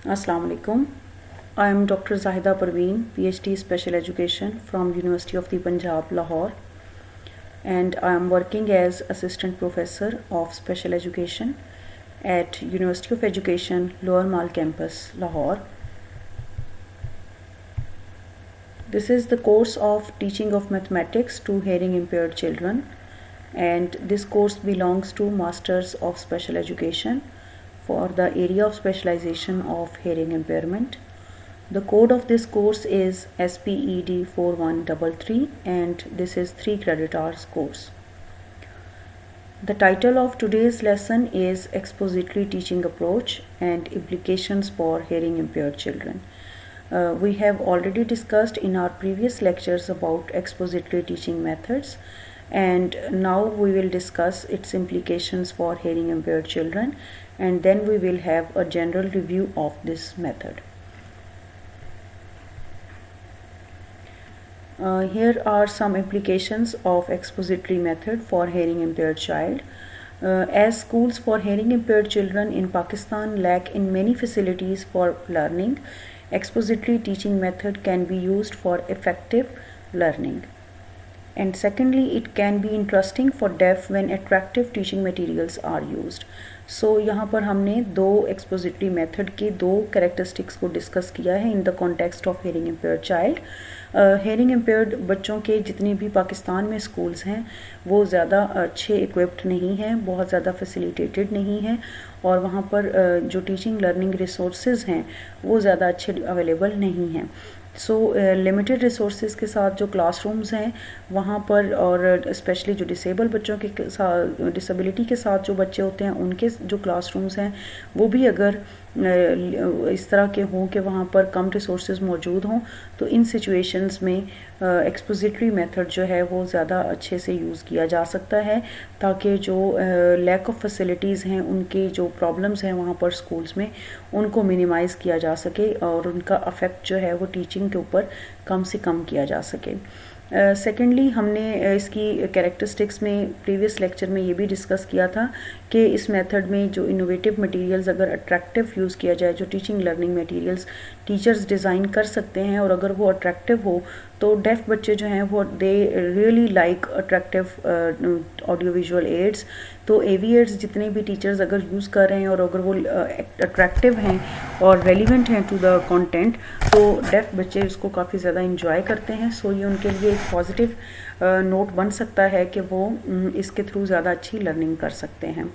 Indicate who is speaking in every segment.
Speaker 1: Assalamu alaikum. I am Dr. Zahida Parveen, PhD Special Education from University of the Punjab, Lahore, and I am working as Assistant Professor of Special Education at University of Education, Lower Mall Campus, Lahore. This is the course of Teaching of Mathematics to Hearing Impaired Children, and this course belongs to Masters of Special Education for the area of specialization of hearing impairment. The code of this course is SPED 4133 and this is 3 credit hours course. The title of today's lesson is Expository Teaching Approach and Implications for Hearing Impaired Children. We have already discussed in our previous lectures about expository teaching methods, and now we will discuss its implications for hearing impaired children, and then we will have a general review of this method. Here are some implications of expository method for hearing impaired child. As schools for hearing impaired children in Pakistan lack in many facilities for learning, expository teaching method can be used for effective learning. And secondly, it can be interesting for deaf when attractive teaching materials are used. So यहाँ पर हमने दो expository method के दो characteristics को discuss किया है in the context of hearing impaired child. Hearing impaired बच्चों के जितने भी पाकिस्तान में स्कूल्स हैं वो ज़्यादा अच्छे इक्विप्ड नहीं हैं, बहुत ज़्यादा फैसिलिटेटेड नहीं हैं, और वहाँ पर जो टीचिंग लर्निंग रिसोर्सेज हैं वो ज़्यादा अच्छे अवेलेबल नहीं हैं. सो लिमिटेड रिसोर्सेज के साथ जो क्लासरूम्स हैं वहाँ पर, और स्पेशली जो डिसेबल बच्चों के साथ, डिसेबिलिटी के साथ जो बच्चे होते हैं उनके जो क्लासरूम्स हैं वो भी अगर इस तरह के हों कि वहाँ पर कम रिसोर्सेज मौजूद हों, तो इन सिचुएशंस में एक्सपोजिटरी मेथड जो है वो ज़्यादा अच्छे से यूज़ किया जा सकता है, ताकि जो लैक ऑफ फैसिलिटीज़ हैं, उनके जो प्रॉब्लम्स हैं वहाँ पर स्कूल्स में, उनको मिनिमाइज़ किया जा सके और उनका अफेक्ट जो है वो टीचिंग के ऊपर कम से कम किया जा सके. सेकेंडली हमने इसकी कैरेक्टरिस्टिक्स में प्रीवियस लेक्चर में ये भी डिस्कस किया था कि इस मेथड में जो इनोवेटिव मटेरियल्स अगर अट्रैक्टिव यूज़ किया जाए, जो teaching learning materials teachers design कर सकते हैं, और अगर वो अट्रैक्टिव हो तो डेफ बच्चे जो हैं वो they really like attractive audio visual aids. तो AV एड्स जितने भी टीचर्स अगर यूज़ कर रहे हैं और अगर वो अट्रैक्टिव हैं और रेलिवेंट हैं टू द कंटेंट, तो डेफ बच्चे इसको काफ़ी ज़्यादा इंजॉय करते हैं. सो ये उनके लिए एक पॉजिटिव नोट बन सकता है कि वो इसके थ्रू ज़्यादा अच्छी लर्निंग कर सकते हैं.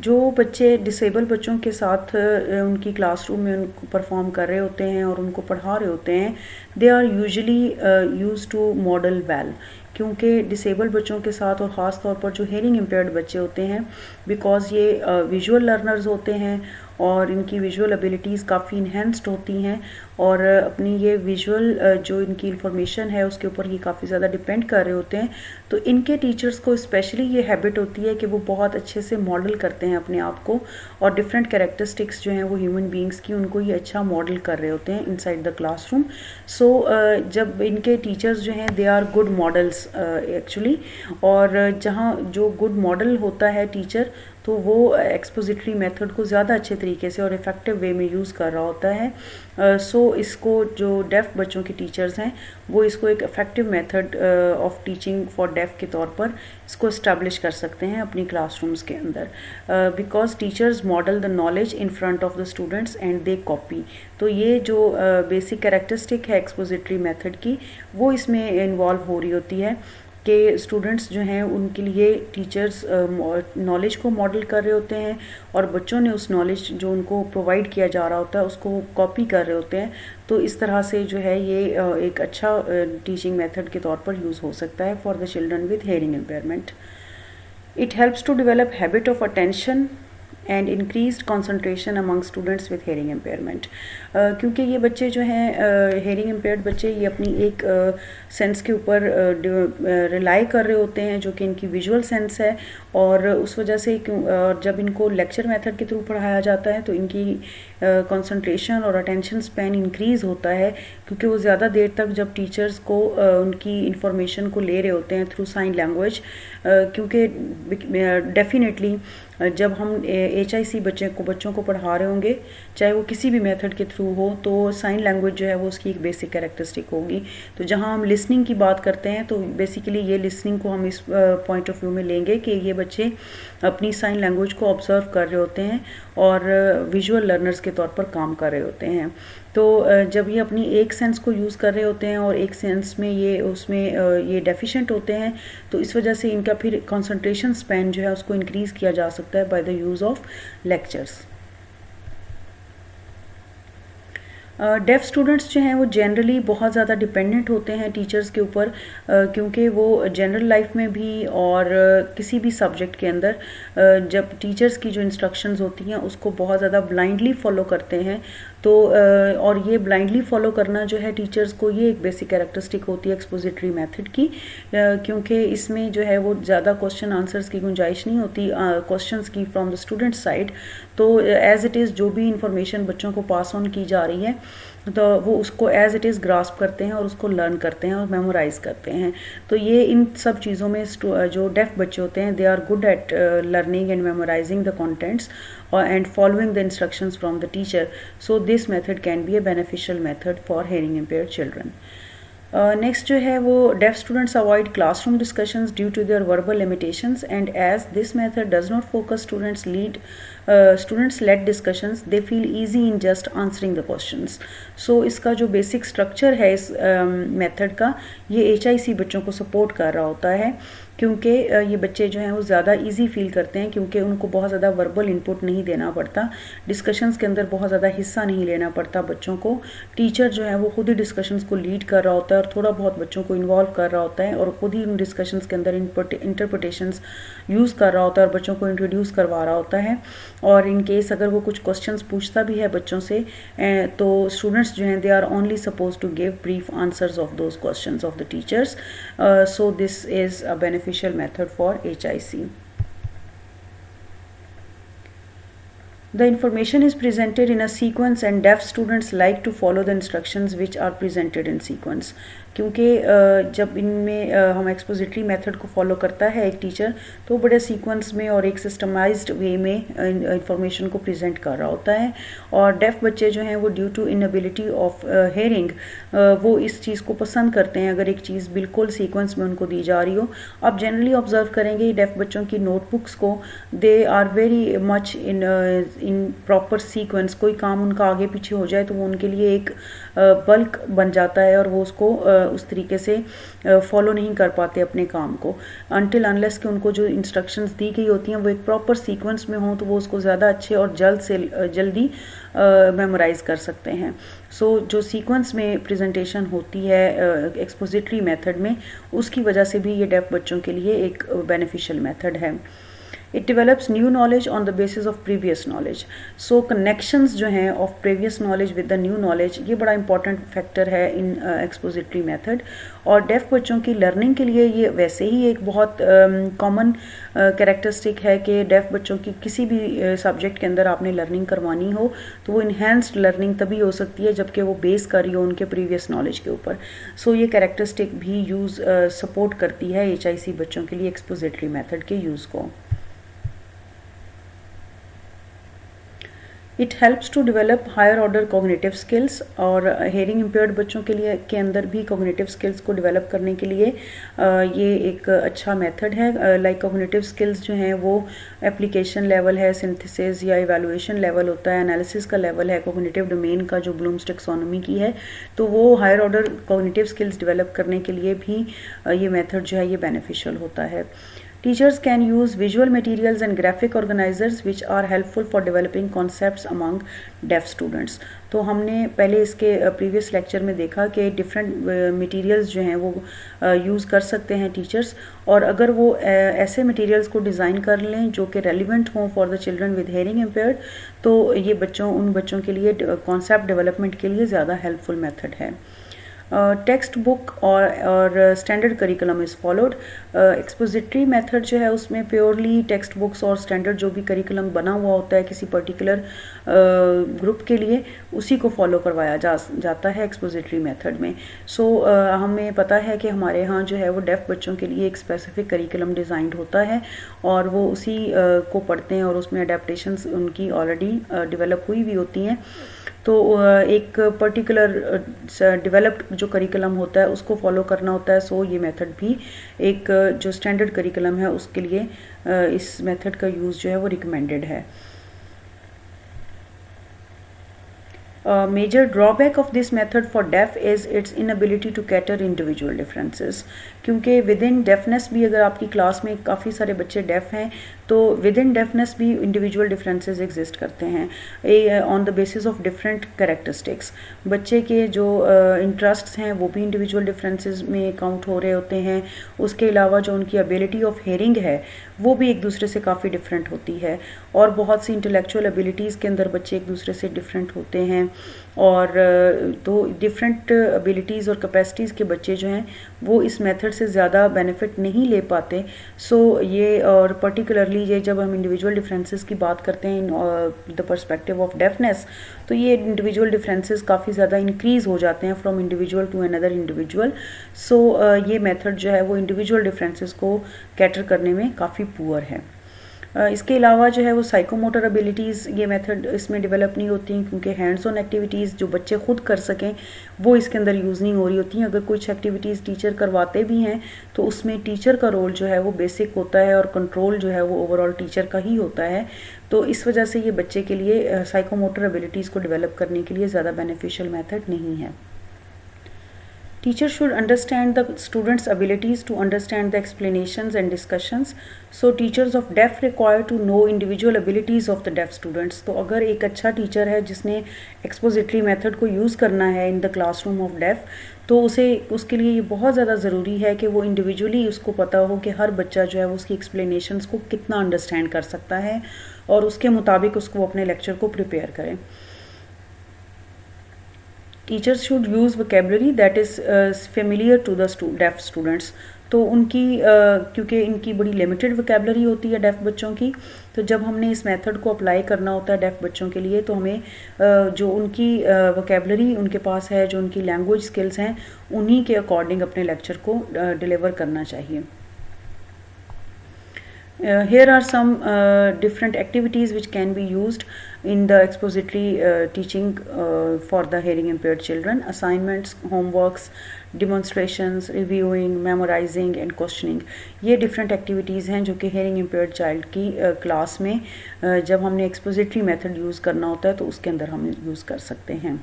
Speaker 1: जो बच्चे डिसेबल बच्चों के साथ उनकी क्लासरूम में उनको परफॉर्म कर रहे होते हैं और उनको पढ़ा रहे होते हैं, they are usually used to model well, क्योंकि डिसेबल बच्चों के साथ और ख़ास तौर पर जो हेयरिंग इम्पेयर्ड बच्चे होते हैं, बिकॉज़ ये विजुअल लर्नर्स होते हैं और इनकी विजुअल एबिलिटीज़ काफ़ी इन्हेंस्ड होती हैं, और अपनी ये विजुअल जो इनकी इंफॉर्मेशन है उसके ऊपर ये काफ़ी ज़्यादा डिपेंड कर रहे होते हैं. तो इनके टीचर्स को स्पेशली ये हैबिट होती है कि वो बहुत अच्छे से मॉडल करते हैं अपने आप को, और डिफरेंट कैरेक्टरिस्टिक्स जो हैं वो ह्यूमन बींग्स की, उनको ये अच्छा मॉडल कर रहे होते हैं इनसाइड द क्लासरूम. सो जब इनके टीचर्स जो हैं they are good models actually, और जहाँ जो गुड मॉडल होता है टीचर, तो वो एक्सपोजिटरी मेथड को ज़्यादा अच्छे तरीके से और इफ़ेक्टिव वे में यूज़ कर रहा होता है. सो इसको जो डेफ बच्चों के टीचर्स हैं वो इसको एक effective method of teaching for def के तौर पर इसको इस्टेब्लिश कर सकते हैं अपनी क्लासरूम्स के अंदर, because teachers model the knowledge in front of the students and they copy. तो ये जो बेसिक कैरेक्टरिस्टिक है एक्सपोजिटरी मेथड की, वो इसमें इन्वॉल्व हो रही होती है कि स्टूडेंट्स जो हैं उनके लिए टीचर्स नॉलेज को मॉडल कर रहे होते हैं, और बच्चों ने उस नॉलेज जो उनको प्रोवाइड किया जा रहा होता है उसको कॉपी कर रहे होते हैं. तो इस तरह से जो है ये एक अच्छा टीचिंग मेथड के तौर पर यूज़ हो सकता है for the children with hearing impairment. It helps to develop habit of attention and increased concentration among students with hearing impairment. क्योंकि ये बच्चे जो हैं हेयरिंग इम्पेयर्ड बच्चे, ये अपनी एक सेंस के ऊपर रिलाई कर रहे होते हैं जो कि इनकी विजुअल सेंस है, और उस वजह से जब इनको लेक्चर मेथड के थ्रू पढ़ाया जाता है तो इनकी कंसंट्रेशन और अटेंशन स्पैन इंक्रीज़ होता है, क्योंकि वो ज़्यादा देर तक जब टीचर्स को उनकी इंफॉर्मेशन को ले रहे होते हैं थ्रू साइन लैंग्वेज, क्योंकि डेफिनेटली जब हम HIC बच्चों को पढ़ा रहे होंगे, चाहे वो किसी भी मेथड के थ्रू हो, तो साइन लैंग्वेज जो है वो उसकी एक बेसिक कैरेक्टरिस्टिक होगी। तो जहाँ हम लिसनिंग की बात करते हैं तो बेसिकली ये लिसनिंग को हम इस पॉइंट ऑफ व्यू में लेंगे कि ये बच्चे अपनी साइन लैंग्वेज को ऑब्जर्व कर रहे होते हैं और विजुअल लर्नर्स के तौर पर काम कर रहे होते हैं। तो जब ये अपनी एक सेंस को यूज़ कर रहे होते हैं और एक सेंस में ये डेफिशिएंट होते हैं, तो इस वजह से इनका फिर कंसंट्रेशन स्पैन जो है उसको इंक्रीज़ किया जा सकता है by the use of lectures. Deaf students जो हैं वो जनरली बहुत ज़्यादा डिपेंडेंट होते हैं टीचर्स के ऊपर, क्योंकि वो जनरल लाइफ में भी और किसी भी सब्जेक्ट के अंदर जब टीचर्स की जो इंस्ट्रक्शंस होती हैं उसको बहुत ज़्यादा ब्लाइंडली फॉलो करते हैं। तो और ये ब्लाइंडली फॉलो करना जो है टीचर्स को, ये एक बेसिक कैरेक्टरिस्टिक होती है एक्सपोजिटरी मेथड की, क्योंकि इसमें जो है वो ज़्यादा क्वेश्चन आंसर्स की गुंजाइश नहीं होती क्वेश्चंस की फ्रॉम द स्टूडेंट साइड। तो एज इट इज़ जो भी इंफॉर्मेशन बच्चों को पास ऑन की जा रही है तो वो उसको एज इट इज़ ग्रास्प करते हैं और उसको लर्न करते हैं और मेमोराइज करते हैं। तो ये इन सब चीज़ों में जो डेफ बच्चे होते हैं, they are good at learning and memorising the contents and following the instructions from the teacher. So this method can be a beneficial method for hearing impaired children. Next जो है वो deaf students avoid classroom discussions due to their verbal limitations, and as this method does not focus students led discussions, they feel easy in just answering the questions. So इसका जो basic structure है इस method का, ये HIC बच्चों को support कर रहा होता है, क्योंकि ये बच्चे जो हैं वो ज़्यादा इजी फील करते हैं, क्योंकि उनको बहुत ज़्यादा वर्बल इनपुट नहीं देना पड़ता, डिस्कशंस के अंदर बहुत ज़्यादा हिस्सा नहीं लेना पड़ता बच्चों को। टीचर जो है वो खुद ही डिस्कशंस को लीड कर रहा होता है और थोड़ा बहुत बच्चों को इन्वॉल्व कर रहा होता है और खुद ही उन डिस्कशंस के अंदर इंटरप्रिटेशंस यूज़ कर रहा होता है और बच्चों को इंट्रोड्यूस करवा रहा होता है। और इन केस अगर वो कुछ क्वेश्चंस पूछता भी है बच्चों से, तो स्टूडेंट्स जो हैं they are only suppose to give brief answers of those questions of the teachers. So this is a beneficial method for HIC. The information is presented in a sequence and deaf students like to follow the instructions which are presented in sequence. क्योंकि जब इनमें हम expository method को follow करता है एक teacher, तो बड़े सीक्वेंस में और एक सिस्टमाइज्ड वे में इंफॉर्मेशन को प्रेजेंट कर रहा होता है। और डेफ बच्चे जो हैं वो due to inability of hearing वो इस चीज़ को पसंद करते हैं अगर एक चीज़ बिल्कुल सीक्वेंस में उनको दी जा रही हो। आप जनरली ऑब्जर्व करेंगे डेफ बच्चों की नोटबुक्स को, they are very much in proper sequence. कोई काम उनका आगे पीछे हो जाए तो वो उनके लिए एक बल्क बन जाता है और वो उसको उस तरीके से फॉलो नहीं कर पाते अपने काम को, अनटिल अनलेस कि उनको जो इंस्ट्रक्शंस दी गई होती हैं वो एक प्रॉपर सीक्वेंस में हों, तो वो उसको ज़्यादा अच्छे और जल्दी मेमोराइज कर सकते हैं। सो जो सीक्वेंस में प्रेजेंटेशन होती है एक्सपोजिटरी मेथड में, उसकी वजह से भी ये डेफ बच्चों के लिए एक बेनिफिशियल मेथड है। It develops new knowledge on the basis of previous knowledge. So connections जो हैं of previous knowledge with the new knowledge, ये बड़ा important factor है in expository method। और deaf बच्चों की learning के लिए ये वैसे ही एक बहुत common characteristic है कि deaf बच्चों की किसी भी subject के अंदर आपने learning करवानी हो तो वो enhanced learning तभी हो सकती है जबकि वो base कर रही हो उनके previous knowledge के ऊपर। So ये characteristic भी use support करती है HIC बच्चों के लिए expository method के use को। It helps to develop higher order cognitive skills, और हेयरिंग इम्पेयर्ड बच्चों के लिए के अंदर भी कोग्निटिव स्किल्स को डेवलप करने के लिए ये एक अच्छा मेथड है। लाइक कोग्निटिव स्किल्स जो हैं वो एप्लीकेशन लेवल है, सिंथेसिस या इवैल्यूएशन लेवल होता है, एनालिसिस का लेवल है, कोग्निटिव डोमेन का जो ब्लूम्स टैक्सोनॉमी की है, तो वो higher order cognitive skills develop करने के लिए भी ये मेथड जो है ये बेनिफिशियल होता है। Teachers can use visual materials and graphic organizers which are helpful for developing concepts among deaf students. तो हमने पहले इसके प्रीवियस लेक्चर में देखा कि डिफरेंट मटेरियल्स जो हैं वो यूज़ कर सकते हैं टीचर्स, और अगर वो ऐसे मटेरियल्स को डिज़ाइन कर लें जो कि रेलिवेंट हों for the children with hearing impaired, तो ये उन बच्चों के लिए कॉन्सेप्ट डेवलपमेंट के लिए ज़्यादा हेल्पफुल मेथड है. टेक्स्ट बुक और standard curriculum is followed. Expository method जो है उसमें प्योरली टेक्स्ट बुक्स और स्टैंडर्ड जो भी करिकुलम बना हुआ होता है किसी पर्टिकुलर ग्रुप के लिए, उसी को फॉलो करवाया जाता है एक्सपोजिटरी मेथड में. सो हमें पता है कि हमारे यहाँ जो है वो डेफ बच्चों के लिए एक स्पेसिफिक करिकुलम डिज़ाइंड होता है और वो उसी को पढ़ते हैं और उसमें अडेप्टेशंस उनकी ऑलरेडी डेवलप हुई भी होती हैं. तो एक पर्टिकुलर डेवलप्ड जो करिकुलम होता है उसको फॉलो करना होता है. सो ये मेथड भी एक जो स्टैंडर्ड करिकुलम है उसके लिए इस मेथड का यूज़ जो है वो रिकमेंडेड है. Major drawback of this method for deaf is its inability to cater individual differences. क्योंकि विद इन डेफनेस भी अगर आपकी क्लास में काफ़ी सारे बच्चे डेफ हैं तो विद इन डेफनेस भी इंडिविजुअल डिफरेंसेस एग्जिस्ट करते हैं on the basis of different characteristics. बच्चे के जो इंटरेस्ट्स हैं वो भी इंडिविजुअल डिफरेंसेस में काउंट हो रहे होते हैं. उसके अलावा जो उनकी एबिलिटी ऑफ हेयरिंग है वो भी एक दूसरे से काफ़ी डिफरेंट होती है, और बहुत सी इंटेलेक्चुअल एबिलिटीज़ के अंदर बच्चे एक दूसरे से डिफरेंट होते हैं. और तो डिफरेंट एबिलिटीज़ और कैपेसिटीज़ के बच्चे जो हैं वो इस मेथड से ज़्यादा बेनिफिट नहीं ले पाते. सो ये और पर्टिकुलरली ये जब हम इंडिविजुअल डिफरेंसेस की बात करते हैं in the perspective of deafness, तो ये इंडिविजुअल डिफरेंसेस काफ़ी ज़्यादा इंक्रीज़ हो जाते हैं from individual to another individual. So ये मेथड जो है वो इंडिविजुअल डिफरेंसेस को कैटर करने में काफ़ी पुअर है. इसके अलावा जो है वो साइकोमोटर एबिलिटीज़ ये मेथड इसमें डेवलप नहीं होती हैं क्योंकि हैंड्स ऑन एक्टिविटीज़ जो बच्चे खुद कर सकें वो इसके अंदर यूज़ नहीं हो रही होती हैं. अगर कुछ एक्टिविटीज़ टीचर करवाते भी हैं तो उसमें टीचर का रोल जो है वो बेसिक होता है और कंट्रोल जो है वो ओवरऑल टीचर का ही होता है. तो इस वजह से ये बच्चे के लिए साइकोमोटर एबिलिटीज़ को डेवलप करने के लिए ज़्यादा बेनिफिशियल मेथड नहीं है. Teachers should understand the students' abilities to understand the explanations and discussions. So teachers of deaf require to know individual abilities of the deaf students. तो अगर एक अच्छा टीचर है जिसने expository method को यूज़ करना है in the classroom of deaf, तो उसके लिए ये बहुत ज़्यादा ज़रूरी है कि वो इंडिविजुअली उसको पता हो कि हर बच्चा जो है वो उसकी एक्सप्लेनेशंस को कितना अंडरस्टैंड कर सकता है और उसके मुताबिक उसको अपने लेक्चर को प्रिपेयर करें. Teachers should use vocabulary that is familiar to the deaf students. तो उनकी क्योंकि इनकी बड़ी लिमिटेड वोकेबलरी होती है डेफ बच्चों की, तो जब हमने इस मेथड को अप्लाई करना होता है डेफ बच्चों के लिए तो हमें जो उनकी वोकेबलरी उनके पास है, जो उनकी लैंग्वेज स्किल्स हैं, उन्हीं के अकॉर्डिंग अपने लेक्चर को डिलीवर करना चाहिए. Here are some different activities which can be used in the expository teaching for the hearing impaired children. Assignments, homeworks, demonstrations, reviewing, memorizing and questioning. ये different activities हैं जो कि hearing impaired child की class में जब हमने expository method use करना होता है तो उसके अंदर हम use कर सकते हैं.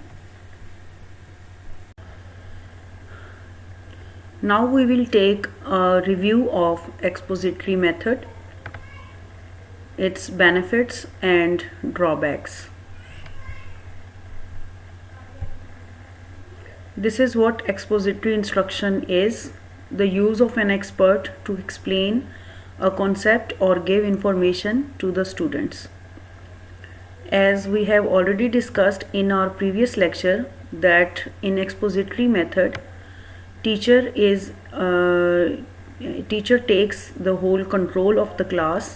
Speaker 1: Now we will take a review of expository method, its benefits and drawbacks. This is what expository instruction is: the use of an expert to explain a concept or give information to the students. As we have already discussed in our previous lecture that in expository method teacher takes the whole control of the class,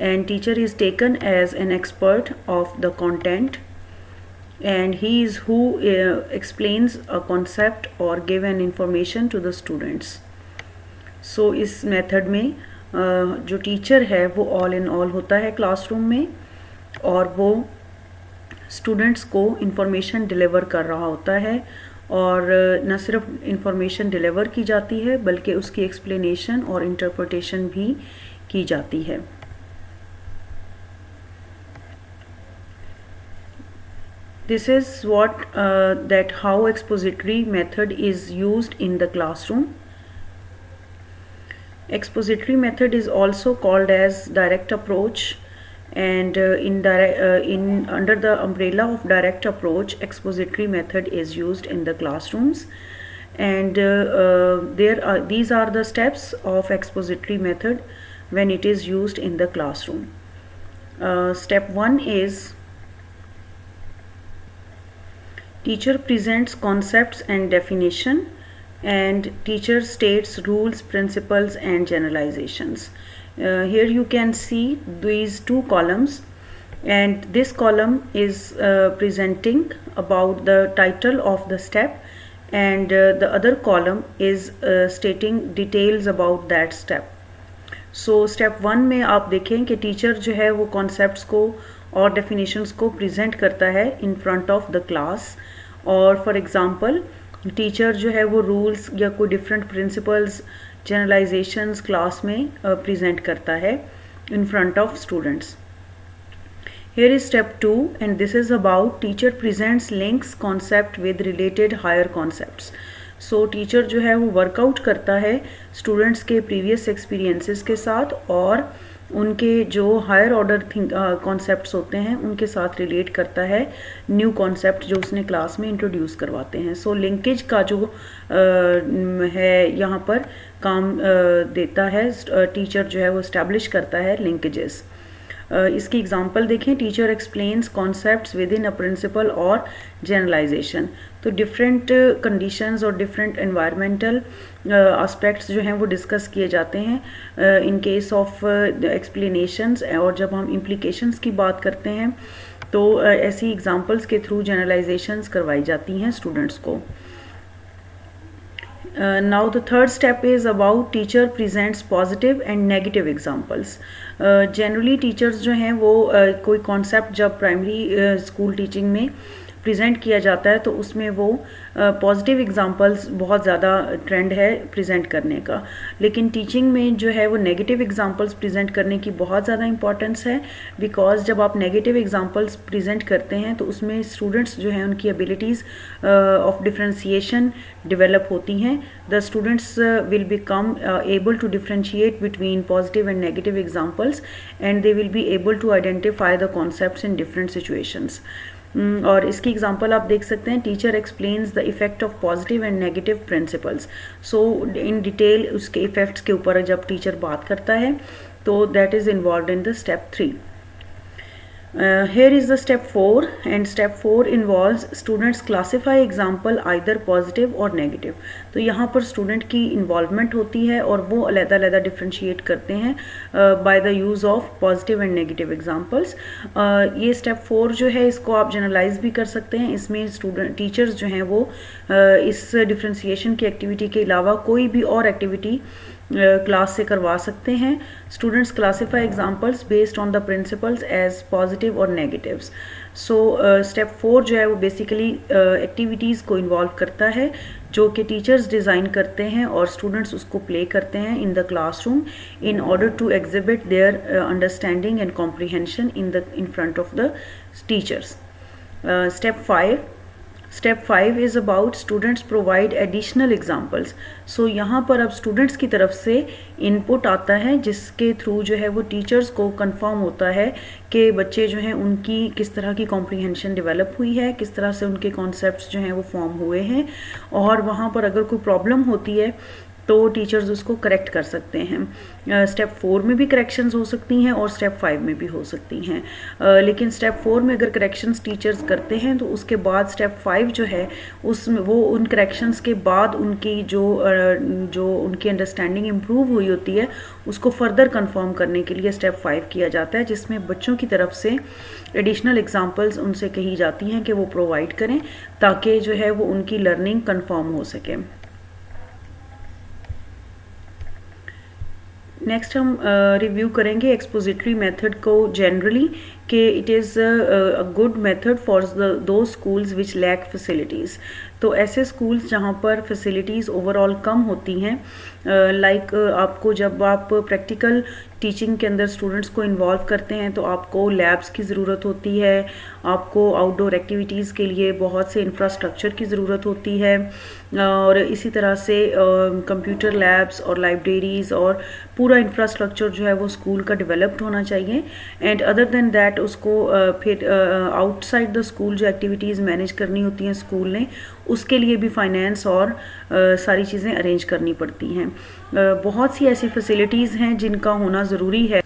Speaker 1: and teacher is taken as an expert of the content, and he is who explains a concept or give an information to the students. So इस method में जो teacher है वो all in all होता है classroom में और वो स्टूडेंट्स को इंफॉर्मेशन डिलीवर कर रहा होता है, और न सिर्फ इंफॉर्मेशन डिलीवर की जाती है बल्कि उसकी एक्सप्लेनेशन और इंटरप्रिटेशन भी की जाती है. This is what that how expository method is used in the classroom. Expository method is also called as direct approach, and under the umbrella of direct approach, expository method is used in the classrooms. And these are the steps of expository method when it is used in the classroom. Step 1 is teacher presents concepts and definition, and teacher states rules, principles and generalizations. Here you can see these two columns, and this column is presenting about the title of the step, and the other column is stating details about that step. So step 1 में आप देखें कि teacher जो है वो concepts को और definitions को प्रेजेंट करता है इन फ्रंट ऑफ द क्लास, और फॉर एग्जांपल टीचर जो है वो रूल्स या कोई डिफरेंट प्रिंसिपल्स, जनरलाइजेशंस क्लास में प्रेजेंट करता है इन front of students. Here is step 2, and this is about teacher presents links concept with related higher concepts. So teacher जो है वो वर्कआउट करता है स्टूडेंट्स के प्रीवियस एक्सपीरियंसेस के साथ और उनके जो हायर ऑर्डर कॉन्सेप्ट्स होते हैं उनके साथ रिलेट करता है न्यू कॉन्सेप्ट जो उसने क्लास में इंट्रोड्यूस करवाते हैं. सो लिंकेज का जो है यहाँ पर काम देता है टीचर जो है वो इस्टेब्लिश करता है लिंकेजेस. इसकी एग्जांपल देखें. Teacher explains concepts within a principle और जनरलाइजेशन. तो डिफरेंट कंडीशंस और डिफरेंट एनवायरमेंटल एस्पेक्ट्स जो हैं वो डिस्कस किए जाते हैं इन केस ऑफ एक्सप्लेनेशंस, और जब हम इम्प्लीकेशंस की बात करते हैं तो ऐसी एग्जांपल्स के थ्रू जनरलाइजेशंस करवाई जाती हैं स्टूडेंट्स को. Now the third step is about teacher presents positive and negative examples. Generally teachers जो हैं वो कोई concept जब प्राइमरी स्कूल टीचिंग में प्रेजेंट किया जाता है तो उसमें वो पॉजिटिव एग्जांपल्स बहुत ज़्यादा ट्रेंड है प्रेजेंट करने का, लेकिन टीचिंग में जो है वो नेगेटिव एग्जांपल्स प्रेजेंट करने की बहुत ज़्यादा इंपॉर्टेंस है. बिकॉज जब आप नेगेटिव एग्जांपल्स प्रेजेंट करते हैं तो उसमें स्टूडेंट्स जो हैं उनकी एबिलिटीज़ ऑफ डिफरेंशिएशन डेवलप होती हैं. The students will become able to differentiate between positive and negative examples, and they will be able to identify the concepts in different situations. और इसकी एग्जांपल आप देख सकते हैं. Teacher explains the effect of positive and negative principles. So in detail उसके effects के ऊपर जब टीचर बात करता है तो that is involve in the step 3. Here is the step 4, and step 4 involves students classify example either positive or negative. तो यहाँ पर स्टूडेंट की इन्वॉल्वमेंट होती है और वो अलग-अलग डिफ्रेंशिएट करते हैं bye the use of positive and negative examples. ये स्टेप 4 जो है इसको आप जनरलाइज भी कर सकते हैं. इसमें स्टूडेंट टीचर्स जो हैं वो इस डिफ्रेंशिएशन की एक्टिविटी के अलावा कोई भी और एक्टिविटी क्लास से करवा सकते हैं. Students classify examples based on the principles as positive और नेगेटिव्स. सो स्टेप 4 जो है वो बेसिकली एक्टिविटीज़ को इन्वॉल्व करता है जो कि टीचर्स डिज़ाइन करते हैं और स्टूडेंट्स उसको प्ले करते हैं in the classroom in order to exhibit their understanding and comprehension in front of the teachers. Step 5 is about students provide additional examples. So यहाँ पर अब स्टूडेंट्स की तरफ से इनपुट आता है जिसके थ्रू जो है वो टीचर्स को कंफर्म होता है कि बच्चे जो हैं उनकी किस तरह की कॉम्प्रीहेंशन डेवलप हुई है, किस तरह से उनके कॉन्सेप्ट्स जो हैं वो फॉर्म हुए हैं, और वहाँ पर अगर कोई प्रॉब्लम होती है तो टीचर्स उसको करेक्ट कर सकते हैं. स्टेप 4 में भी करेक्शंस हो सकती हैं और स्टेप 5 में भी हो सकती हैं. लेकिन स्टेप 4 में अगर करेक्शंस टीचर्स करते हैं तो उसके बाद स्टेप 5 जो है उसमें वो उन करेक्शंस के बाद उनकी जो उनकी अंडरस्टैंडिंग इम्प्रूव हुई होती है उसको फर्दर कंफर्म करने के लिए स्टेप 5 किया जाता है, जिसमें बच्चों की तरफ से एडिशनल एग्जांपल्स उनसे कही जाती हैं कि वो प्रोवाइड करें ताकि जो है वो उनकी लर्निंग कंफर्म हो सके. नेक्स्ट हम रिव्यू करेंगे एक्सपोजिटरी मेथड को जनरली कि it is a good method for दो स्कूल्स विच लैक फैसिलिटीज़. तो ऐसे स्कूल्स जहाँ पर फैसिलिटीज़ ओवरऑल कम होती हैं, लाइक आपको जब आप प्रैक्टिकल टीचिंग के अंदर स्टूडेंट्स को इन्वॉल्व करते हैं तो आपको लैब्स की ज़रूरत होती है, आपको आउटडोर एक्टिविटीज़ के लिए बहुत से इंफ्रास्ट्रक्चर की ज़रूरत होती है, और इसी तरह से कंप्यूटर लैब्स और लाइब्रेरीज़ और पूरा इंफ्रास्ट्रक्चर जो है वो स्कूल का डेवलप्ड होना चाहिए। एंड अदर देन दैट उसको फिर आउटसाइड द स्कूल जो एक्टिविटीज़ मैनेज करनी होती हैं स्कूल ने, उसके लिए भी फाइनेंस और सारी चीज़ें अरेंज करनी पड़ती हैं। बहुत सी ऐसी फैसिलिटीज़ हैं जिनका होना ज़रूरी है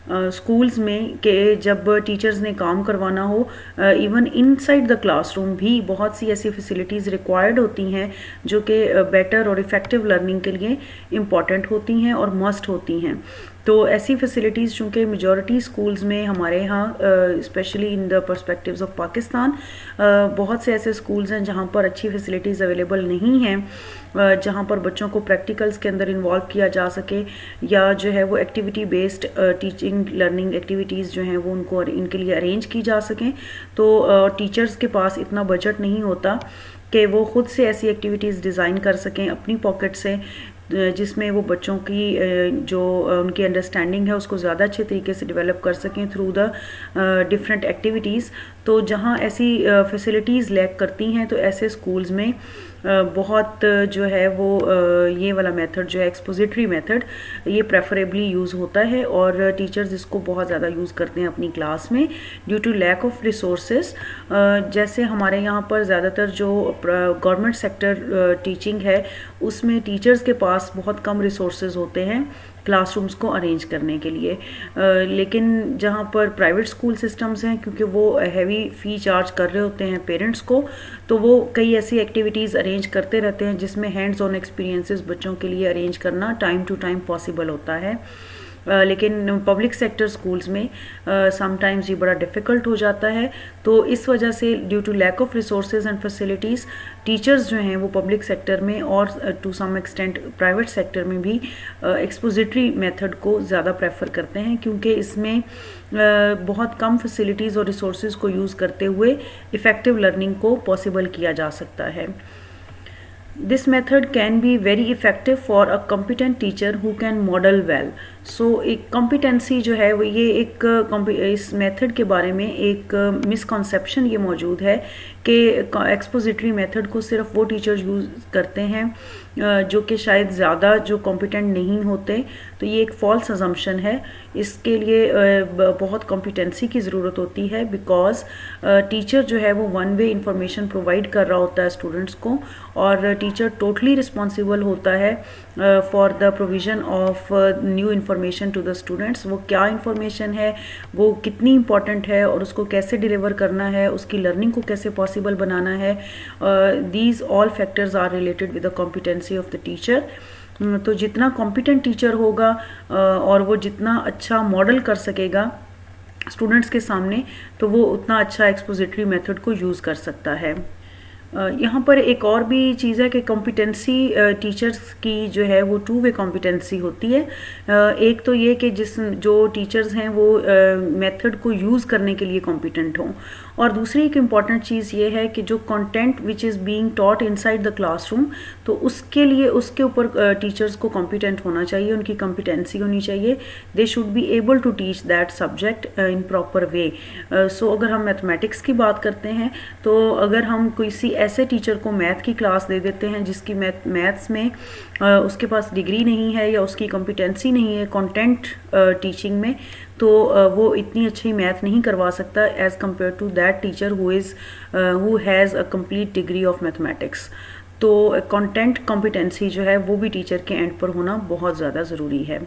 Speaker 1: स्कूल्स में कि जब टीचर्स ने काम करवाना हो, इवन इनसाइड द क्लासरूम भी बहुत सी ऐसी फैसिलिटीज़ रिक्वायर्ड होती हैं जो कि बेटर और इफ़ेक्टिव लर्निंग के लिए इम्पॉर्टेंट होती हैं और मस्ट होती हैं। तो ऐसी फैसिलिटीज़ चूँकि मेजॉरिटी स्कूल्स में हमारे यहाँ specially in the perspectives of Pakistan बहुत से ऐसे स्कूल्स हैं जहाँ पर अच्छी फैसिलिटीज़ अवेलेबल नहीं हैं, जहाँ पर बच्चों को प्रैक्टिकल्स के अंदर इन्वॉल्व किया जा सके, या जो है वो activity based teaching learning activities जो हैं वो उनको इनके लिए अरेंज की जा सकें। तो टीचर्स के पास इतना बजट नहीं होता कि वो ख़ुद से ऐसी एक्टिविटीज़ डिज़ाइन कर सकें अपनी पॉकेट से, जिसमें वो बच्चों की जो उनकी अंडरस्टैंडिंग है उसको ज़्यादा अच्छे तरीके से डेवलप कर सकें थ्रू द डिफरेंट एक्टिविटीज़। तो जहाँ ऐसी फैसिलिटीज़ लैक करती हैं तो ऐसे स्कूल्स में बहुत जो है वो ये वाला मेथड जो है एक्सपोजिटरी मेथड, ये प्रेफरेबली यूज़ होता है और टीचर्स इसको बहुत ज़्यादा यूज़ करते हैं अपनी क्लास में due to lack of resources. जैसे हमारे यहाँ पर ज़्यादातर जो गवर्नमेंट सेक्टर टीचिंग है उसमें टीचर्स के पास बहुत कम रिसोर्सेज होते हैं क्लासरूम्स को अरेंज करने के लिए, लेकिन जहाँ पर प्राइवेट स्कूल सिस्टम्स हैं क्योंकि वो हैवी फ़ी चार्ज कर रहे होते हैं पेरेंट्स को, तो वो कई ऐसी एक्टिविटीज़ अरेंज करते रहते हैं जिसमें हैंड्स ऑन एक्सपीरियंसेस बच्चों के लिए अरेंज करना टाइम टू टाइम पॉसिबल होता है। लेकिन पब्लिक सेक्टर स्कूल्स में समटाइम्स ये बड़ा डिफ़िकल्ट हो जाता है। तो इस वजह से due to lack of resources and facilities teachers जो हैं वो पब्लिक सेक्टर में और to some extent private sector में भी एक्सपोजिटरी मेथड को ज़्यादा प्रेफर करते हैं, क्योंकि इसमें बहुत कम फैसिलिटीज़ और रिसोर्सेज को यूज़ करते हुए इफ़ेक्टिव लर्निंग को पॉसिबल किया जा सकता है। This method can be very effective for a competent teacher who can model well. So एक competency जो है वो ये एक इस मेथड के बारे में एक मिसकॉन्सेप्शन ये मौजूद है कि एक्सपोजिटरी मेथड को सिर्फ वो टीचर्स यूज़ करते हैं जो कि शायद ज़्यादा जो कॉम्पिटेंट नहीं होते। तो ये एक फॉल्स अजम्पशन है। इसके लिए बहुत कॉम्पिटेंसी की ज़रूरत होती है, बिकॉज टीचर जो है वो वन वे इंफॉर्मेशन प्रोवाइड कर रहा होता है स्टूडेंट्स को, और टीचर टोटली रिस्पॉन्सिबल होता है for the provision of new information to the students. वो क्या इन्फॉर्मेशन है, वो कितनी इंपॉर्टेंट है और उसको कैसे डिलीवर करना है, उसकी लर्निंग को कैसे पॉसिबल बनाना है, these all factors are related with the competency of the teacher. तो जितना कॉम्पिटेंट टीचर होगा और वो जितना अच्छा मॉडल कर सकेगा स्टूडेंट्स के सामने, तो वो उतना अच्छा एक्सपोजिटरी मेथड को यूज़ कर सकता है। यहाँ पर एक और भी चीज़ है कि कॉम्पिटेंसी टीचर्स की जो है वो टू वे कॉम्पिटेंसी होती है। एक तो ये कि जो टीचर्स हैं वो मेथड को यूज़ करने के लिए कॉम्पिटेंट हों, और दूसरी एक इम्पॉर्टेंट चीज़ ये है कि जो content which is being taught inside the classroom, तो उसके लिए उसके ऊपर टीचर्स को कॉम्पिटेंट होना चाहिए, उनकी कॉम्पिटेंसी होनी चाहिए। They should be able to teach that subject in proper way. So अगर हम मैथमेटिक्स की बात करते हैं तो अगर हम किसी ऐसे टीचर को मैथ की क्लास दे देते हैं जिसकी मैथ्स में उसके पास डिग्री नहीं है या उसकी कॉम्पिटेंसी नहीं है कंटेंट टीचिंग में, तो वो इतनी अच्छी मैथ नहीं करवा सकता as compare to that teacher who has a complete degree of mathematics. तो कंटेंट कॉम्पिटेंसी जो है वो भी टीचर के एंड पर होना बहुत ज़्यादा ज़रूरी है।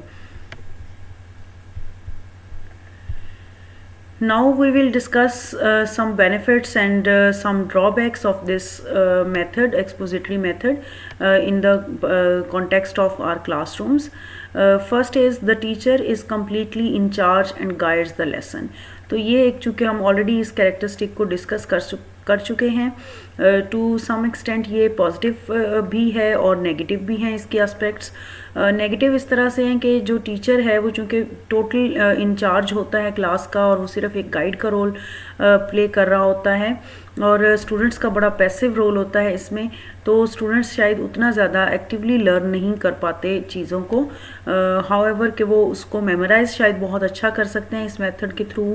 Speaker 1: Now we will discuss some benefits and some drawbacks of this method, expository method, in the context of our classrooms. First is the teacher is completely in charge and guides the lesson. तो ये एक चूँकि हम already इस characteristic को discuss कर चुके हैं, टू सम एक्सटेंट ये पॉजिटिव भी है और नेगेटिव भी हैं इसके एस्पेक्ट्स। नेगेटिव इस तरह से हैं कि जो टीचर है वो चूँकि टोटल इंचार्ज होता है क्लास का और वो सिर्फ एक गाइड का रोल प्ले कर रहा होता है और स्टूडेंट्स का बड़ा पैसिव रोल होता है इसमें, तो स्टूडेंट्स शायद उतना ज़्यादा एक्टिवली लर्न नहीं कर पाते चीज़ों को। हाउएवर कि वो उसको मेमोराइज शायद बहुत अच्छा कर सकते हैं इस मेथड के थ्रू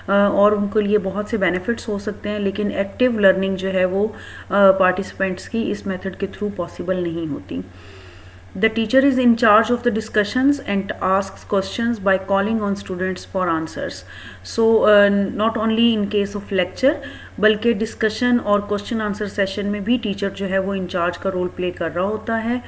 Speaker 1: और उनके लिए बहुत से बेनिफिट्स हो सकते हैं, लेकिन एक्टिव लर्निंग जो है वो पार्टिसिपेंट्स की इस मेथड के थ्रू पॉसिबल नहीं होती। The teacher is in charge of the discussions and asks questions by calling on students for answers. So not only in case of lecture बल्कि डिस्कशन और क्वेश्चन आंसर सेशन में भी teacher जो है वो in charge का रोल प्ले कर रहा होता है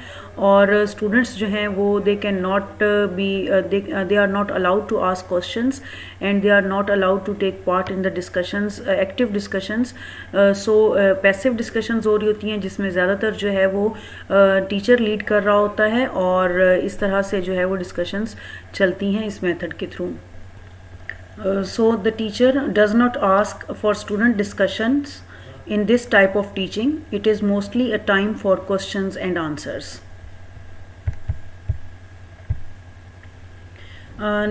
Speaker 1: और स्टूडेंट्स जो हैं वो they can not be they are not allowed to ask questions and they are not allowed to take part in the discussions, active discussions. So passive discussions हो रही होती हैं जिसमें ज़्यादातर जो है वो टीचर लीड कर रहा होता है और इस तरह से जो है वो डिस्कशंस चलती हैं इस मेथड के through. So the teacher does not ask for student discussions in this type of teaching. It is mostly a time for questions and answers.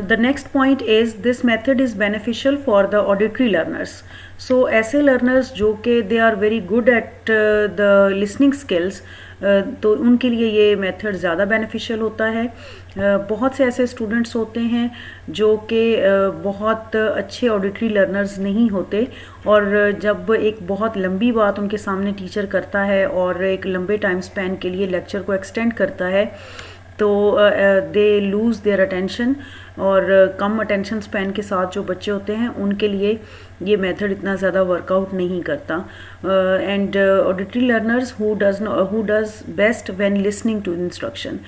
Speaker 1: The next point is this method is beneficial for the auditory learners. So ऐसे learners जो कि they are very good at the listening skills, तो उनके लिए ये method ज़्यादा beneficial होता है। बहुत से ऐसे स्टूडेंट्स होते हैं जो कि बहुत अच्छे ऑडिटरी लर्नर्स नहीं होते और जब एक बहुत लंबी बात उनके सामने टीचर करता है और एक लंबे टाइम स्पैन के लिए लेक्चर को एक्सटेंड करता है तो दे लूज़ देयर अटेंशन और कम अटेंशन स्पैन के साथ जो बच्चे होते हैं उनके लिए ये मेथड इतना ज़्यादा वर्कआउट नहीं करता। And auditory learners who does best when listening to instruction.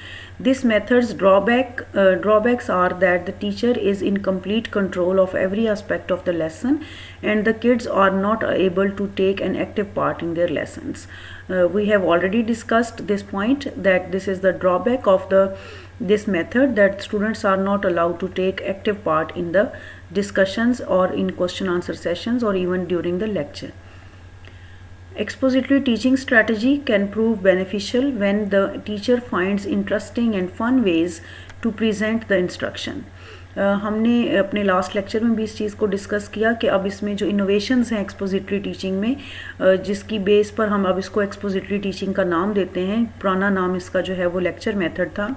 Speaker 1: This method's drawbacks are that the teacher is in complete control of every aspect of the lesson and the kids are not able to take an active part in their lessons. We have already discussed this point that this is the drawback of this method, that students are not allowed to take active part in the discussions or in question answer sessions or even during the lecture. Expository teaching strategy can prove beneficial when the teacher finds interesting and fun ways to present the instruction. हमने अपने last lecture में भी इस चीज़ को discuss किया कि अब इसमें जो इनोवेशंस हैं एक्सपोजिटरी टीचिंग में, जिसकी बेस पर हम अब इसको एक्सपोजिटरी टीचिंग का नाम देते हैं, पुराना नाम इसका जो है वो लेक्चर मेथड था।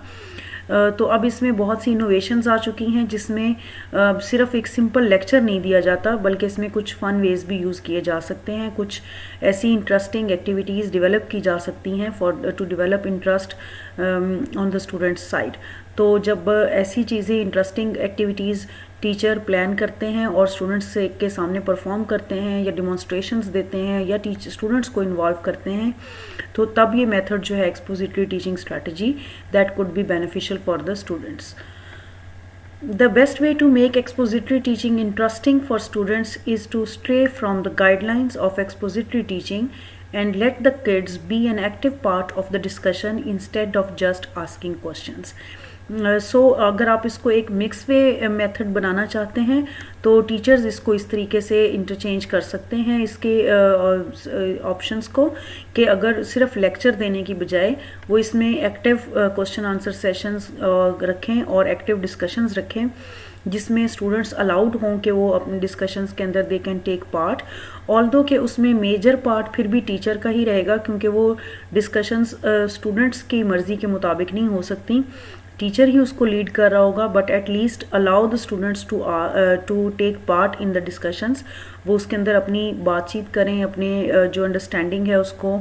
Speaker 1: तो अब इसमें बहुत सी इनोवेशंस आ चुकी हैं जिसमें सिर्फ एक सिंपल लेक्चर नहीं दिया जाता बल्कि इसमें कुछ फ़न वेज भी यूज़ किए जा सकते हैं, कुछ ऐसी इंटरेस्टिंग एक्टिविटीज़ डेवलप की जा सकती हैं for to develop interest on the students side. तो जब ऐसी चीज़ें इंटरेस्टिंग एक्टिविटीज़ टीचर प्लान करते हैं और स्टूडेंट्स के सामने परफॉर्म करते हैं या डिमॉन्स्ट्रेशंस देते हैं या स्टूडेंट्स को इन्वॉल्व करते हैं, तो तब ये मेथड जो है expository teaching strategy that could be beneficial for the students. The best way to make expository teaching interesting for students is to stray from the guidelines of expository teaching and let the kids be an active part of the discussion instead of just asking questions. सो अगर आप इसको एक mix वे method बनाना चाहते हैं तो teachers इसको इस तरीके से इंटरचेंज कर सकते हैं इसके ऑप्शंस को कि अगर सिर्फ लेक्चर देने की बजाय वो इसमें एक्टिव क्वेश्चन आंसर सेशंस रखें और एक्टिव डिस्कशंस रखें जिसमें स्टूडेंट्स अलाउड हों कि वो अपने डिस्कशंस के अंदर they can take part, although कि उसमें मेजर पार्ट फिर भी टीचर का ही रहेगा क्योंकि वो डिस्कशंस स्टूडेंट्स की मर्ज़ी के मुताबिक नहीं हो सकती, टीचर ही उसको लीड कर रहा होगा, but at least allow the students to take part in the discussions. वो उसके अंदर अपनी बातचीत करें, अपने जो अंडरस्टैंडिंग है उसको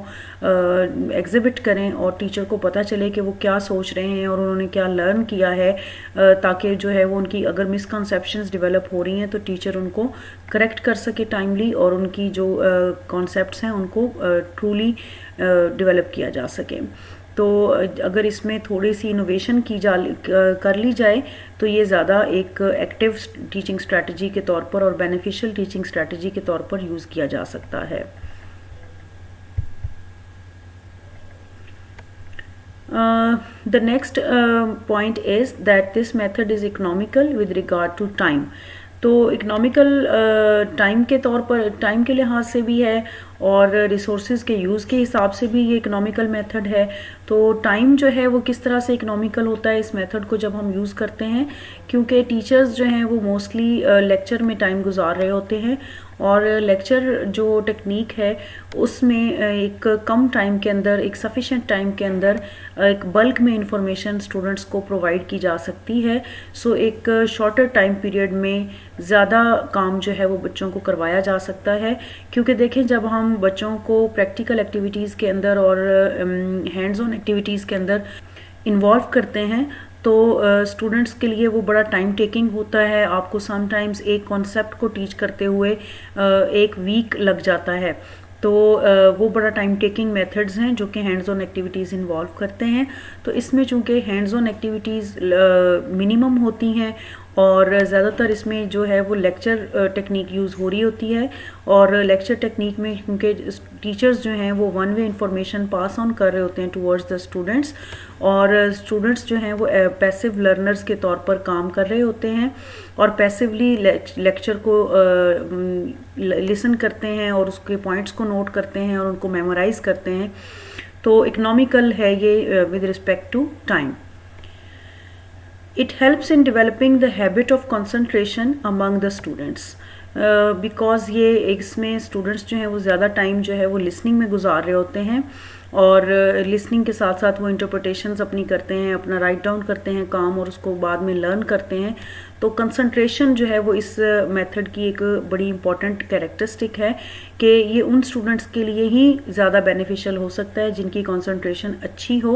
Speaker 1: एग्जिबिट करें और टीचर को पता चले कि वो क्या सोच रहे हैं और उन्होंने क्या लर्न किया है, ताकि जो है वो उनकी अगर मिसकंसेप्शंस डेवलप हो रही हैं तो टीचर उनको करेक्ट कर सके टाइमली और उनकी जो कॉन्सेप्ट्स हैं उनको ट्रूली डेवलप किया जा सके। तो अगर इसमें थोड़ी सी इनोवेशन कर ली जाए तो ये ज़्यादा एक एक्टिव टीचिंग स्ट्रैटेजी के तौर पर और बेनिफिशियल टीचिंग स्ट्रैटेजी के तौर पर यूज़ किया जा सकता है। The next point is that this method is economical with regard to time. तो इकोनॉमिकल टाइम के तौर पर, टाइम के लिहाज से भी है और रिसोर्सेज के यूज़ के हिसाब से भी ये इकोनॉमिकल मेथड है। तो टाइम जो है वो किस तरह से इकोनॉमिकल होता है इस मेथड को जब हम यूज़ करते हैं, क्योंकि टीचर्स जो हैं वो मोस्टली लेक्चर में टाइम गुजार रहे होते हैं और लेक्चर जो टेक्निक है उसमें एक कम टाइम के अंदर, एक सफिशेंट टाइम के अंदर एक बल्क में इंफॉर्मेशन स्टूडेंट्स को प्रोवाइड की जा सकती है। सो एक शॉर्टर टाइम पीरियड में ज़्यादा काम जो है वो बच्चों को करवाया जा सकता है। क्योंकि देखें, जब हम बच्चों को प्रैक्टिकल एक्टिविटीज़ के अंदर और हैंड्स ऑन एक्टिविटीज़ के अंदर इन्वॉल्व करते हैं तो स्टूडेंट्स के लिए वो बड़ा टाइम टेकिंग होता है। आपको समटाइम्स एक कॉन्सेप्ट को टीच करते हुए एक वीक लग जाता है। तो वो बड़ा टाइम टेकिंग मेथड्स हैं जो कि हैंड्स ऑन एक्टिविटीज़ इन्वॉल्व करते हैं। तो इसमें चूँकि हैंड्स ऑन एक्टिविटीज़ मिनिमम होती हैं और ज़्यादातर इसमें जो है वो लेक्चर टेक्निक यूज़ हो रही होती है, और लेक्चर टेक्निक में क्योंकि टीचर्स जो हैं वो one way information pass on कर रहे होते हैं टुवर्ड्स द स्टूडेंट्स, और स्टूडेंट्स जो हैं वो पैसिव लर्नर्स के तौर पर काम कर रहे होते हैं और पैसिवली लेक्चर को लिसन करते हैं और उसके पॉइंट्स को नोट करते हैं और उनको मेमोराइज करते हैं। तो इकोनॉमिकल है ये with respect to time. It helps in developing the habit of concentration among the students because ये इसमें स्टूडेंट्स जो हैं वो ज़्यादा टाइम जो है वो लिसनिंग में गुजार रहे होते हैं और लिसनिंग के साथ साथ वो इंटरप्रिटेशंस अपनी करते हैं, अपना राइट डाउन करते हैं काम और उसको बाद में लर्न करते हैं। तो कंसंट्रेशन जो है वो इस मेथड की एक बड़ी इंपॉर्टेंट कैरेक्टरिस्टिक है कि ये उन स्टूडेंट्स के लिए ही ज़्यादा बेनिफिशियल हो सकता है जिनकी कंसंट्रेशन अच्छी हो,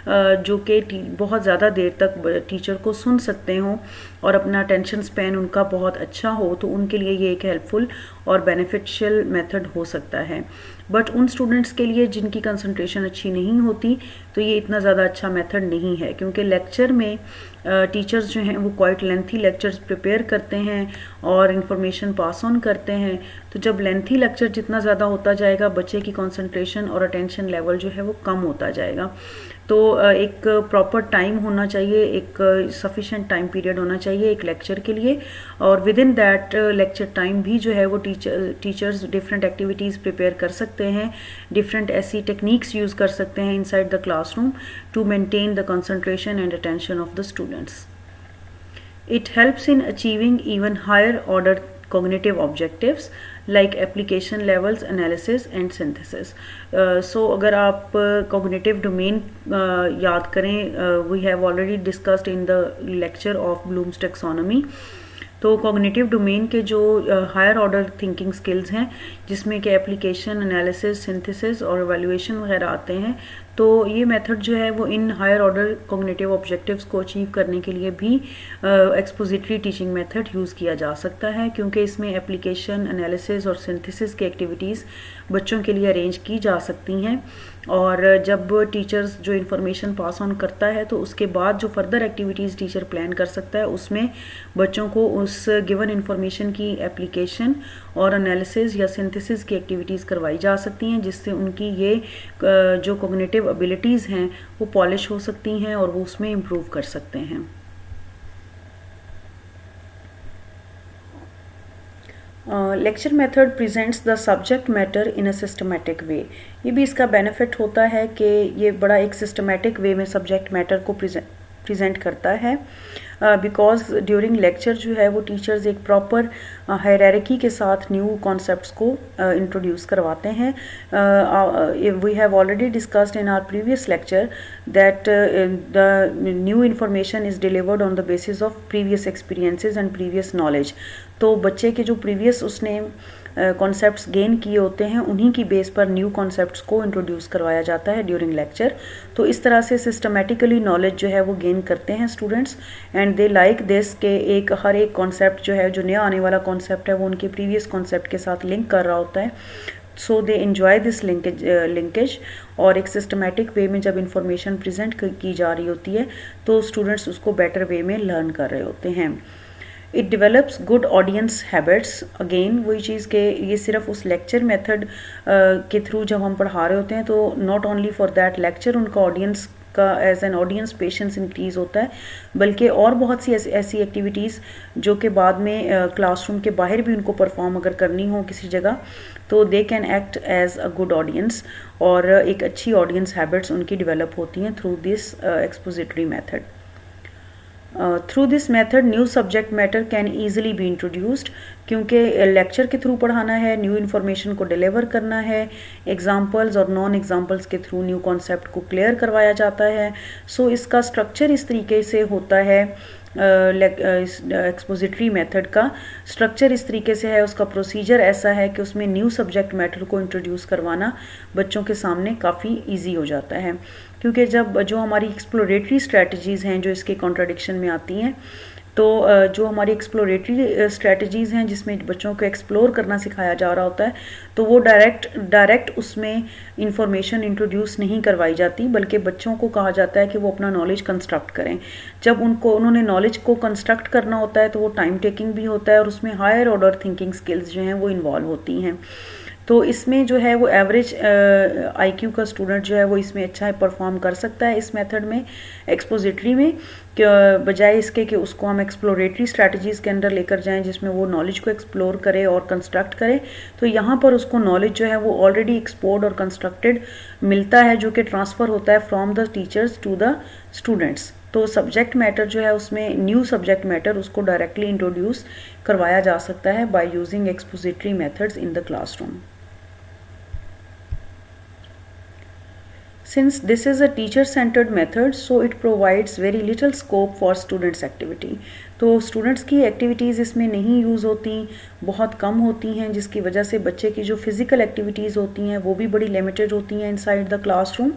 Speaker 1: जो कि बहुत ज़्यादा देर तक टीचर को सुन सकते हों और अपना अटेंशन स्पैन उनका बहुत अच्छा हो, तो उनके लिए ये एक हेल्पफुल और बेनिफिशियल मेथड हो सकता है। बट उन स्टूडेंट्स के लिए जिनकी कंसंट्रेशन अच्छी नहीं होती तो ये इतना ज़्यादा अच्छा मेथड नहीं है, क्योंकि लेक्चर में टीचर्स जो हैं वो क्वाइट लेंथी लेक्चर्स प्रिपेयर करते हैं और इन्फॉर्मेशन पास ऑन करते हैं। तो जब लेंथी लेक्चर जितना ज़्यादा होता जाएगा बच्चे की कंसंट्रेशन और अटेंशन लेवल जो है वो कम होता जाएगा। तो एक प्रॉपर टाइम होना चाहिए, एक सफिशेंट टाइम पीरियड होना चाहिए एक लेक्चर के लिए, और with in that lecture time भी जो है वो टीचर्स डिफरेंट एक्टिविटीज़ प्रिपेयर कर सकते हैं, डिफरेंट ऐसी टेक्निक्स यूज़ कर सकते हैं inside the classroom to maintain the concentration and attention of the students. It helps in achieving even higher order cognitive objectives like application levels, analysis and synthesis. So अगर आप cognitive domain याद करें, we have already discussed in the lecture of Bloom's taxonomy. तो cognitive domain के जो higher order thinking skills हैं जिसमें कि एप्लीकेशन, एनालिसिस, सिंथेसिस और एवेल्युएशन वगैरह आते हैं, तो ये मेथड जो है वो इन हायर ऑर्डर कॉग्निटिव ऑब्जेक्टिव्स को अचीव करने के लिए भी एक्सपोजिटरी टीचिंग मेथड यूज़ किया जा सकता है, क्योंकि इसमें एप्लीकेशन, एनालिसिस और सिंथेसिस की एक्टिविटीज़ बच्चों के लिए अरेंज की जा सकती हैं। और जब टीचर्स जो इन्फॉर्मेशन पास ऑन करता है तो उसके बाद जो फर्दर एक्टिविटीज़ टीचर प्लान कर सकता है उसमें बच्चों को उस गिवन इन्फॉर्मेशन की एप्लीकेशन और एनालिसिस या सिंथेसिस की एक्टिविटीज़ करवाई जा सकती हैं, जिससे उनकी ये जो कॉग्निटिव एबिलिटीज़ हैं वो पॉलिश हो सकती हैं और वो उसमें इम्प्रूव कर सकते हैं। Lecture method presents the subject matter in a systematic way. ये भी इसका बेनिफिट होता है कि ये बड़ा एक सिस्टमेटिक वे में सब्जेक्ट मैटर को प्रेजेंट करता है, बिकॉज ड्यूरिंग लेक्चर जो है वो टीचर्स एक प्रॉपर हायरार्की के साथ न्यू कॉन्सेप्ट्स को इंट्रोड्यूस करवाते हैं। We have already discussed in our previous lecture that the new information is delivered on the basis of previous experiences and previous knowledge. तो बच्चे के जो प्रीवियस उसने कॉन्सेप्ट्स गेन किए होते हैं उन्हीं की बेस पर न्यू कॉन्सेप्ट्स को इंट्रोड्यूस करवाया जाता है ड्यूरिंग लेक्चर। तो इस तरह से सिस्टमेटिकली नॉलेज जो है वो गेन करते हैं students, and they like this के हर एक कॉन्सेप्ट जो है, जो नया आने वाला कॉन्सेप्ट है वो उनके प्रीवियस कॉन्सेप्ट के साथ लिंक कर रहा होता है। सो दे एन्जॉय दिस लिंकेज और एक सिस्टमेटिक वे में जब इंफॉर्मेशन प्रेजेंट की जा रही होती है तो स्टूडेंट्स उसको बेटर वे में लर्न कर रहे होते हैं। It develops good audience habits. Again वही चीज़ के ये सिर्फ उस लेक्चर मेथड के थ्रू जब हम पढ़ा रहे होते हैं तो not only for that lecture उनका ऑडियंस का as an audience patience increase होता है, बल्कि और बहुत सी ऐसी एक्टिविटीज़ जो कि बाद में क्लासरूम के बाहर भी उनको परफॉर्म अगर करनी हो किसी जगह, तो they can act as a good audience, और एक अच्छी ऑडियंस हैबिट्स उनकी डेवलप होती हैं through this expository method. Through this method new subject matter can easily be introduced, क्योंकि लेक्चर के थ्रू पढ़ाना है, न्यू इन्फॉर्मेशन को डिलीवर करना है, एग्जांपल्स और नॉन एग्जांपल्स के थ्रू न्यू कॉन्सेप्ट को क्लियर करवाया जाता है. सो इसका स्ट्रक्चर इस तरीके से होता है, एक्सपोजिटरी मेथड का स्ट्रक्चर इस तरीके से है, उसका प्रोसीजर ऐसा है कि उसमें न्यू सब्जेक्ट मैटर को इंट्रोड्यूस करवाना बच्चों के सामने काफ़ी ईजी हो जाता है. क्योंकि जब जो हमारी एक्सप्लोरेटरी स्ट्रेटजीज़ हैं जो इसके कॉन्ट्राडिक्शन में आती हैं, तो जो हमारी एक्सप्लोरेटरी स्ट्रेटजीज़ हैं जिसमें बच्चों को एक्सप्लोर करना सिखाया जा रहा होता है, तो वो डायरेक्ट उसमें इंफॉर्मेशन इंट्रोड्यूस नहीं करवाई जाती, बल्कि बच्चों को कहा जाता है कि वो अपना नॉलेज कंस्ट्रक्ट करें. जब उन्होंने नॉलेज को कंस्ट्रक्ट करना होता है तो वो टाइम टेकिंग भी होता है, और उसमें हायर ऑर्डर थिंकिंग स्किल्स जो हैं वो इन्वॉल्व होती हैं. तो इसमें जो है वो एवरेज आईक्यू का स्टूडेंट जो है वो इसमें अच्छा परफॉर्म कर सकता है इस मेथड में, एक्सपोजिटरी में, बजाय इसके कि उसको हम एक्सप्लोरेटरी स्ट्रैटेजीज़ के अंदर लेकर जाएं जिसमें वो नॉलेज को एक्सप्लोर करे और कंस्ट्रक्ट करे. तो यहाँ पर उसको नॉलेज जो है वो ऑलरेडी एक्सप्लोर्ड और कंस्ट्रक्टेड मिलता है, जो कि ट्रांसफ़र होता है from the teachers to the students. तो सब्जेक्ट मैटर जो है उसमें न्यू सब्जेक्ट मैटर उसको डायरेक्टली इंट्रोड्यूस करवाया जा सकता है by using expository methods in the classroom. Since this is a teacher-centered method, so it provides very little scope for students' activity. तो स्टूडेंट्स की एक्टिविटीज़ इसमें नहीं यूज़ होती, बहुत कम होती हैं, जिसकी वजह से बच्चे की जो फिज़िकल एक्टिविटीज़ होती हैं वो भी बड़ी लिमिटेड होती हैं इनसाइड द क्लासरूम,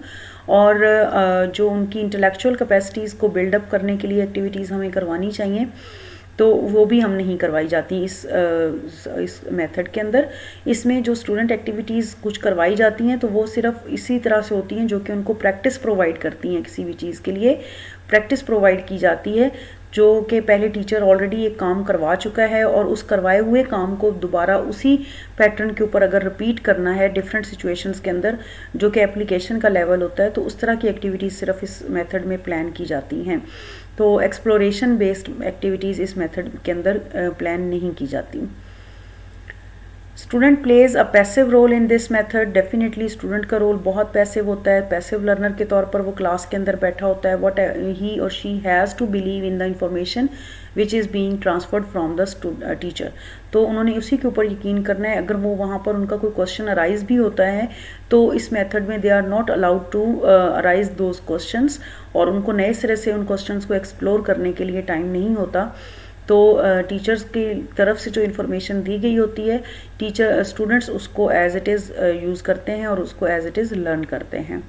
Speaker 1: और जो उनकी इंटेलेक्चुअल कैपेसिटीज़ को बिल्डअप करने के लिए एक्टिविटीज़ हमें करवानी चाहिए, तो वो भी हम नहीं करवाई जाती इस मेथड के अंदर. इसमें जो स्टूडेंट एक्टिविटीज़ कुछ करवाई जाती हैं तो वो सिर्फ इसी तरह से होती हैं जो कि उनको प्रैक्टिस प्रोवाइड करती हैं. किसी भी चीज़ के लिए प्रैक्टिस प्रोवाइड की जाती है, जो कि पहले टीचर ऑलरेडी एक काम करवा चुका है, और उस करवाए हुए काम को दोबारा उसी पैटर्न के ऊपर अगर रिपीट करना है डिफरेंट सिचुएशंस के अंदर, जो कि एप्लीकेशन का लेवल होता है, तो उस तरह की एक्टिविटीज़ सिर्फ इस मेथड में प्लान की जाती हैं. तो एक्सप्लोरेशन बेस्ड एक्टिविटीज़ इस मेथड के अंदर प्लान नहीं की जाती. Student plays a passive role in this method. Definitely student का रोल बहुत पैसिव होता है. पैसिव लर्नर के तौर पर वो क्लास के अंदर बैठा होता है. व्हाट ही और she has to believe in the information which is being transferred from the teacher. तो उन्होंने उसी के ऊपर यकीन करना है. अगर वो वहाँ पर उनका कोई क्वेश्चन अराइज भी होता है तो इस मेथड में they are not allowed to arise those questions, और उनको नए सिरे से उन क्वेश्चंस को एक्सप्लोर करने के लिए टाइम नहीं होता. तो टीचर्स की तरफ से जो इन्फॉर्मेशन दी गई होती है, स्टूडेंट्स उसको एज इट इज़ यूज़ करते हैं और उसको एज इट इज़ लर्न करते हैं.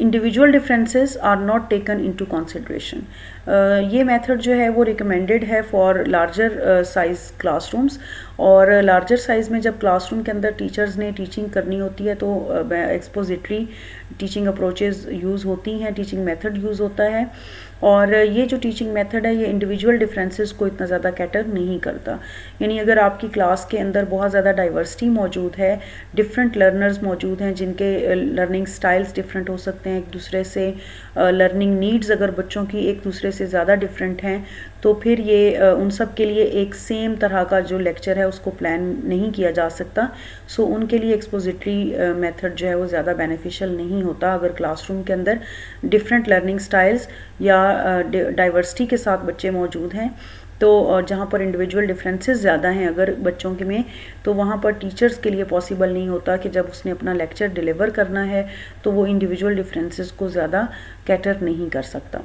Speaker 1: Individual differences are not taken into consideration. ये मेथड जो है वो रिकमेंडेड है फॉर लार्जर साइज क्लासरूम्स, और लार्जर साइज़ में जब क्लासरूम के अंदर टीचर्स ने टीचिंग करनी होती है तो एक्सपोजिटरी टीचिंग अप्रोचेज़ यूज़ होती हैं, टीचिंग मेथड यूज़ होता है. और ये जो टीचिंग मेथड है ये इंडिविजुअल डिफरेंसेस को इतना ज़्यादा कैटर नहीं करता. यानी अगर आपकी क्लास के अंदर बहुत ज़्यादा डाइवर्सिटी मौजूद है, डिफरेंट लर्नर्स मौजूद हैं जिनके लर्निंग स्टाइल्स डिफरेंट हो सकते हैं एक दूसरे से, लर्निंग नीड्स अगर बच्चों की एक दूसरे से ज़्यादा डिफरेंट हैं, तो फिर ये उन सब के लिए एक सेम तरह का जो लेक्चर है उसको प्लान नहीं किया जा सकता. सो उनके लिए एक्सपोजिटरी मेथड जो है वो ज़्यादा बेनिफिशियल नहीं होता. अगर क्लासरूम के अंदर डिफरेंट लर्निंग स्टाइल्स या डाइवर्सिटी के साथ बच्चे मौजूद हैं, तो जहाँ पर इंडिविजुअल डिफरेंसेस ज़्यादा हैं अगर बच्चों के में, तो वहाँ पर टीचर्स के लिए पॉसिबल नहीं होता कि जब उसने अपना लेक्चर डिलीवर करना है तो वो इंडिविजुअल डिफरेंसेस को ज़्यादा कैटर नहीं कर सकता.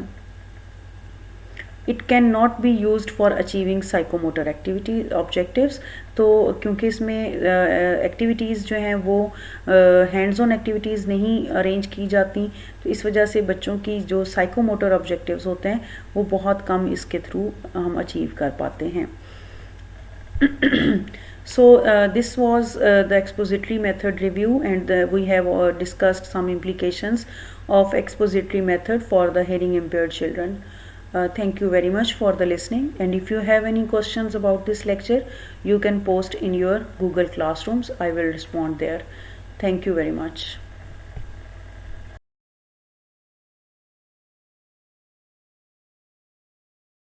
Speaker 1: It can not be used for achieving psychomotor activity objectives. तो क्योंकि इसमें एक्टिविटीज़ जो हैं वो हैंड्स ऑन एक्टिविटीज़ नहीं अरेंज की जाती, तो इस वजह से बच्चों की जो साइकोमोटर ऑब्जेक्टिव्स होते हैं वो बहुत कम इसके थ्रू हम अचीव कर पाते हैं. So this was the expository method review, and we have discussed some implications of expository method for the hearing impaired children. Thank you very much for the listening, and if you have any questions about this lecture, you can post in your Google Classrooms. I will respond there. Thank you very much.